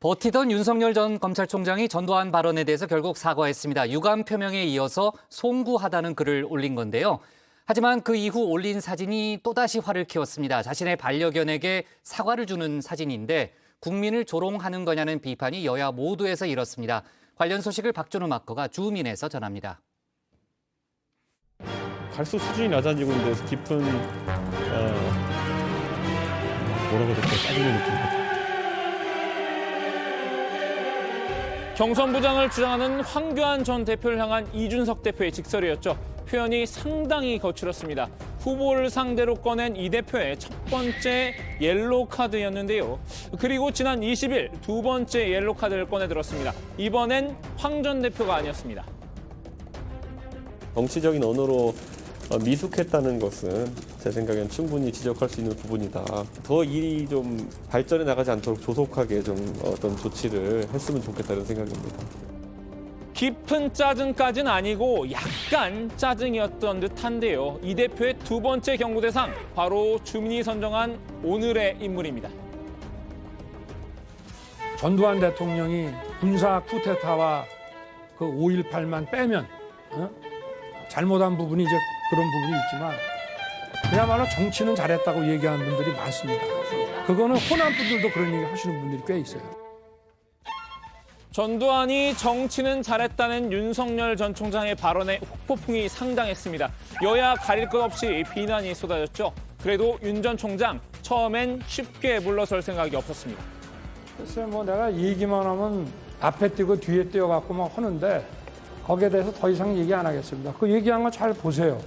버티던 윤석열 전 검찰총장이 전두환 발언에 대해서 결국 사과했습니다. 유감 표명에 이어서 송구하다는 글을 올린 건데요. 하지만 그 이후 올린 사진이 또다시 화를 키웠습니다. 자신의 반려견에게 사과를 주는 사진인데 국민을 조롱하는 거냐는 비판이 여야 모두에서 일었습니다. 관련 소식을 박준우 마커가 주민에서 전합니다. 갈수록 수준이 낮아지고 있는데 깊은 뭐라고 해야 될까 짜증을 느낍니다. 경선부장을 주장하는 황교안 전 대표를 향한 이준석 대표의 직설이었죠. 표현이 상당히 거칠었습니다. 후보를 상대로 꺼낸 이 대표의 첫 번째 옐로우 카드였는데요. 그리고 지난 20일 두 번째 옐로우 카드를 꺼내들었습니다. 이번엔 황 전 대표가 아니었습니다. 정치적인 언어로 미숙했다는 것은 제 생각엔 충분히 지적할 수 있는 부분이다. 더 일이 좀 발전해 나가지 않도록 조속하게 좀 어떤 조치를 했으면 좋겠다는 생각입니다. 깊은 짜증까지는 아니고 약간 짜증이었던 듯한데요. 이 대표의 두 번째 경고 대상, 바로 주민이 선정한 오늘의 인물입니다. 전두환 대통령이 군사 쿠데타와 그 5.18만 빼면 잘못한 부분이 이제 그런 부분이 있지만 그야말로 정치는 잘했다고 얘기하는 분들이 많습니다. 그거는 호남 분들도 그런 얘기 하시는 분들이 꽤 있어요. 전두환이 정치는 잘했다는 윤석열 전 총장의 발언에 혹폭풍이 상당했습니다. 여야 가릴 것 없이 비난이 쏟아졌죠. 그래도 윤 전 총장 처음엔 쉽게 물러설 생각이 없었습니다. 글쎄 뭐 내가 얘기만 하면 앞에 뛰고 뒤에 뛰어갖고 막 하는데 거기에 대해서 더 이상 얘기 안 하겠습니다. 그 얘기한 거 잘 보세요.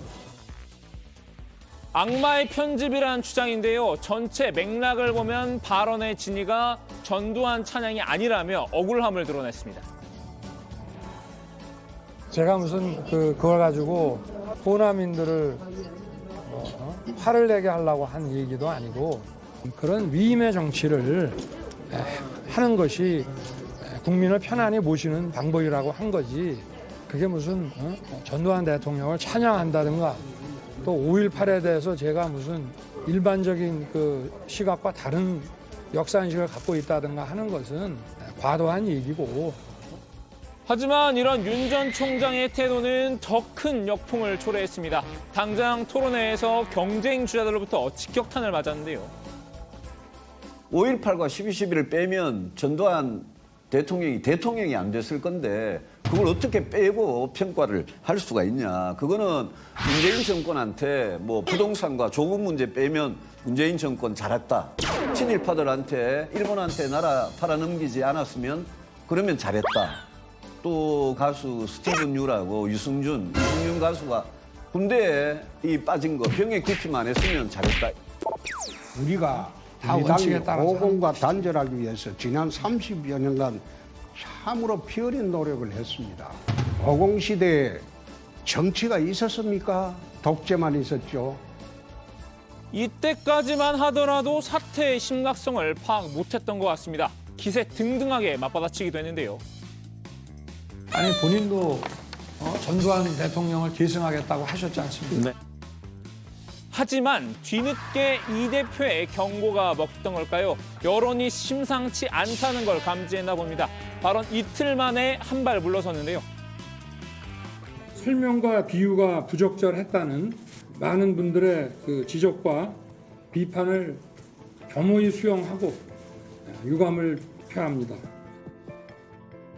악마의 편집이라는 주장인데요. 전체 맥락을 보면 발언의 진위가 전두환 찬양이 아니라며 억울함을 드러냈습니다. 제가 무슨 그걸 가지고 호남인들을 화를 내게 하려고 한 얘기도 아니고 그런 위임의 정치를 하는 것이 국민을 편안히 모시는 방법이라고 한 거지. 그게 무슨 전두환 대통령을 찬양한다든가 또 5.18에 대해서 제가 무슨 일반적인 그 시각과 다른 역사인식을 갖고 있다든가 하는 것은 과도한 얘기고. 하지만 이런 윤 전 총장의 태도는 더 큰 역풍을 초래했습니다. 당장 토론회에서 경쟁 주자들로부터 직격탄을 맞았는데요. 5.18과 12.12를 빼면 전두환 대통령이 안 됐을 건데 그걸 어떻게 빼고 평가를 할 수가 있냐. 그거는 문재인 정권한테 뭐 부동산과 조국 문제 빼면 문재인 정권 잘했다. 친일파들한테 일본한테 나라 팔아넘기지 않았으면 그러면 잘했다. 또 가수 스티븐 유라고 유승준 가수가 군대에 빠진 거 병에 깊이만 했으면 잘했다. 우리가 다 이 원칙에 당의 따라서 보건과 단절하기 위해서 지난 30여 년간 참으로 피 어린 노력을 했습니다. 고공시대에 정치가 있었습니까? 독재만 있었죠. 이때까지만 하더라도 사태의 심각성을 파악 못했던 것 같습니다. 기세 등등하게 맞받아치기도 했는데요. 아니 본인도 전두환 대통령을 계승하겠다고 하셨지 않습니까? 네. 하지만 뒤늦게 이 대표의 경고가 먹혔던 걸까요? 여론이 심상치 않다는 걸 감지했나 봅니다. 발언 이틀 만에 한 발 물러섰는데요. 설명과 비유가 부적절했다는 많은 분들의 그 지적과 비판을 겸허히 수용하고 유감을 표합니다.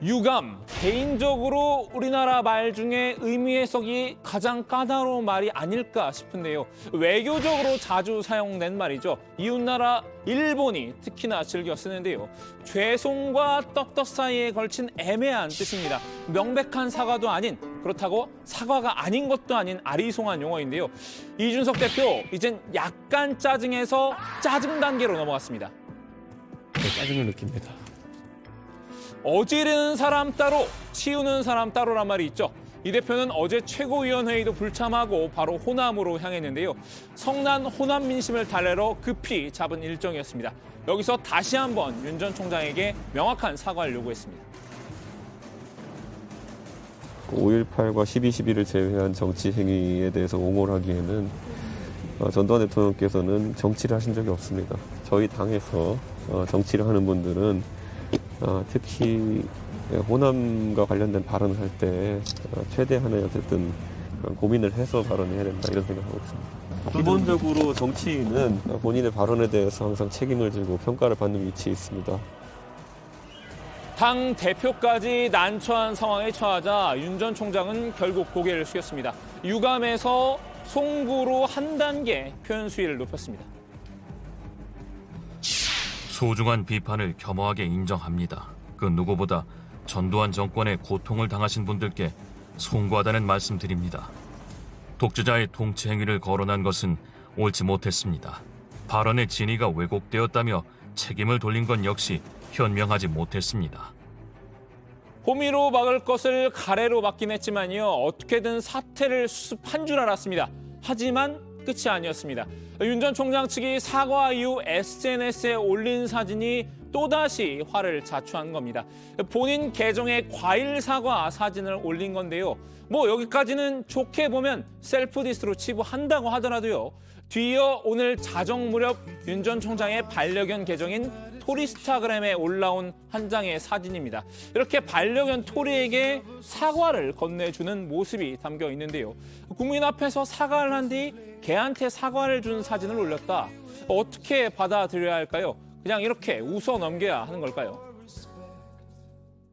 유감, 개인적으로 우리나라 말 중에 의미 해석이 가장 까다로운 말이 아닐까 싶은데요. 외교적으로 자주 사용된 말이죠. 이웃나라 일본이 특히나 즐겨 쓰는데요. 죄송과 떡떡 사이에 걸친 애매한 뜻입니다. 명백한 사과도 아닌, 그렇다고 사과가 아닌 것도 아닌 아리송한 용어인데요. 이준석 대표, 이젠 약간 짜증에서 짜증 단계로 넘어갔습니다. 짜증을 느낍니다. 어지르는 사람 따로, 치우는 사람 따로란 말이 있죠. 이 대표는 어제 최고위원회의도 불참하고 바로 호남으로 향했는데요. 성난 호남 민심을 달래러 급히 잡은 일정이었습니다. 여기서 다시 한번 윤 전 총장에게 명확한 사과를 요구했습니다. 5.18과 12.12를 제외한 정치 행위에 대해서 옹호를 하기에는 전두환 대통령께서는 정치를 하신 적이 없습니다. 저희 당에서 정치를 하는 분들은 특히 호남과 관련된 발언을 할 때 최대한의 어쨌든 고민을 해서 발언해야 된다 이런 생각하고 있습니다. 기본적으로 정치인은 본인의 발언에 대해서 항상 책임을 지고 평가를 받는 위치에 있습니다. 당 대표까지 난처한 상황에 처하자 윤 전 총장은 결국 고개를 숙였습니다. 유감에서 송구로 한 단계 표현 수위를 높였습니다. 소중한 비판을 겸허하게 인정합니다. 그 누구보다 전두환 정권의 고통을 당하신 분들께 송구하다는 말씀드립니다. 독재자의 통치 행위를 거론한 것은 옳지 못했습니다. 발언의 진위가 왜곡되었다며 책임을 돌린 건 역시 현명하지 못했습니다. 호미로 막을 것을 가래로 막긴 했지만요. 어떻게든 사태를 수습한 줄 알았습니다. 하지만 끝이 아니었습니다. 윤 전 총장 측이 사과 이후 SNS에 올린 사진이 또다시 화를 자초한 겁니다. 본인 계정에 과일 사과 사진을 올린 건데요. 뭐 여기까지는 좋게 보면 셀프 디스로 치부한다고 하더라도요. 뒤이어 오늘 자정 무렵 윤 전 총장의 반려견 계정인 토리스타그램에 올라온 한 장의 사진입니다. 이렇게 반려견 토리에게 사과를 건네주는 모습이 담겨 있는데요. 국민 앞에서 사과를 한 뒤 개한테 사과를 준 사진을 올렸다. 어떻게 받아들여야 할까요? 그냥 이렇게 웃어 넘겨야 하는 걸까요?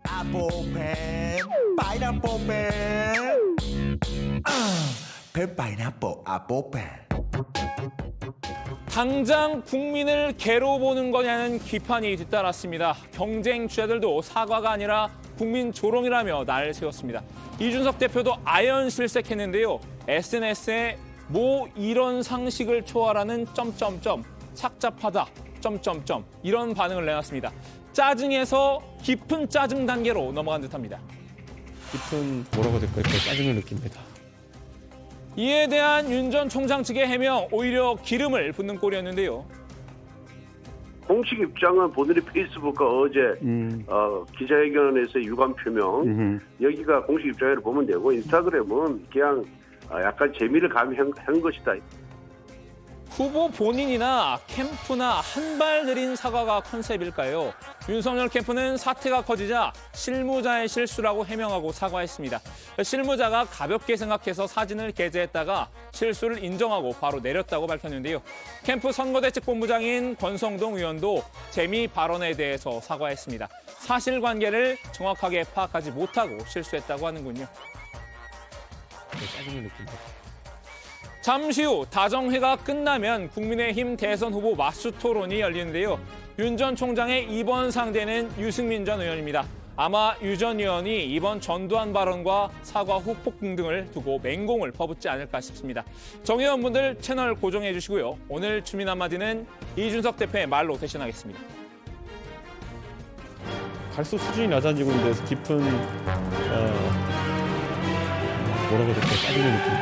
Apple pineapple pineapple apple pen. 당장 국민을 개로 보는 거냐는 비판이 뒤따랐습니다. 경쟁 주자들도 사과가 아니라 국민 조롱이라며 날 세웠습니다. 이준석 대표도 아연실색했는데요. SNS에 뭐 이런 상식을 초월하는 점점점 착잡하다 점점점 이런 반응을 내놨습니다. 짜증에서 깊은 짜증 단계로 넘어간 듯합니다. 깊은 뭐라고 될까요? 짜증을 느낍니다. 이에 대한 윤 전 총장 측의 해명 오히려 기름을 붓는 꼴이었는데요. 공식 입장은 본인의 페이스북과 어제 기자회견에서 유감 표명 여기가 공식 입장으로 보면 되고 인스타그램은 그냥 약간 재미를 가미한 것이다. 후보 본인이나 캠프나 한 발 느린 사과가 컨셉일까요? 윤석열 캠프는 사태가 커지자 실무자의 실수라고 해명하고 사과했습니다. 실무자가 가볍게 생각해서 사진을 게재했다가 실수를 인정하고 바로 내렸다고 밝혔는데요. 캠프 선거대책본부장인 권성동 의원도 재미 발언에 대해서 사과했습니다. 사실관계를 정확하게 파악하지 못하고 실수했다고 하는군요. 짜증을 느낀다. 잠시 후 다정회가 끝나면 국민의힘 대선 후보 맞수 토론이 열리는데요. 윤 전 총장의 이번 상대는 유승민 전 의원입니다. 아마 유 전 의원이 이번 전두환 발언과 사과 후 폭등 등을 두고 맹공을 퍼붓지 않을까 싶습니다. 정 의원분들 채널 고정해 주시고요. 오늘 주민 한마디는 이준석 대표의 말로 대신하겠습니다. 갈수록 수준이 낮아지고 있는데 깊은 뭐라고 될까요? 짜증을 느낀다.